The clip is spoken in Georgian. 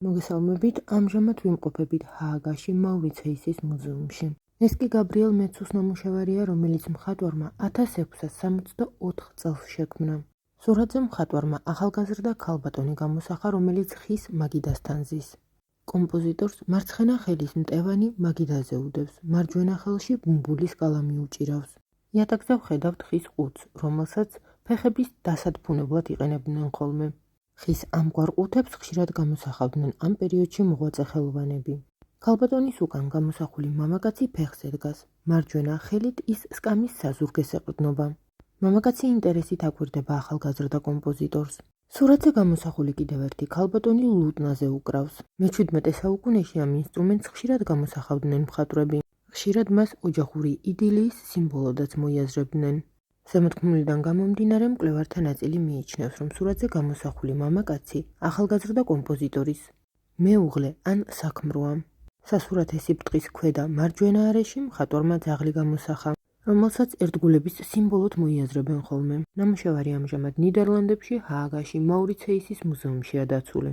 მოგესალმებით, ამჟამად ვიმყოფებით ჰააგაში მავრიცეისის მუზეუმში. ეს კი გაბრიელ მეცუს ნამუშევარია, რომელიც მხატვარმა 1664 წელს შექმნა. სურათზე მხატვარმა ახალგაზრდა ქალბატონი გამოსახა, რომელიც ხის მაგიდასთან ზის. კომპოზიტორს მარცხენა ხელის მტევანი მაგიდაზე უდევს, მარჯვენა ხელში ბუმბულის კალამი უჭირავს. იატაკზე ვხედავთ ხის ყუთს, რომელსაც ფეხების დასადფუნებლად იყენებდნენ ხოლმე. ხის ამგვარ ყუთებს ხშირად გამოსახავდნენ ამ პერიოდში მოღვაწე ხელოვანები. ქალბატონის უკან გამოსახული მამაკაცი ფეხზე დგას, მარჯვენა ხელით ის სკამის საზურგეს ეყრდნობა. მამაკაცი ინტერესით აკვირდება ახალგაზრდა კომპოზიტორს. სურათზე გამოსახული კიდევ ერთი ქალბატონი ლუტნაზე უკრავს. მე-17 საუკუნეში ამ ინსტრუმენტს ხშირად გამოსახავდნენ მხატვრები. ხშირად მას ოჯახური იდილიის სიმბოლოდაც მოიაზრებდნენ. ზემოთქმულიდან გამომდინარე, მკვლევართა ნაწილი მიიჩნევს, რომ სურათზე გამოსახული მამაკაცი ახალგაზრდა კომპოზიტორის მეუღლე ან საქმროა. სასურათესი ბრტყის ქვედა მარჯვენა არეში მხატვარმა ძაღლი გამოსახა, რომელსაც ერთგულების სიმბოლოდ მოიაზრებენ ხოლმე. ნამუშევარი ამჟამად ნიდერლანდებში, ჰააგაში, მავრიცეისის მუზეუმშია დაცული.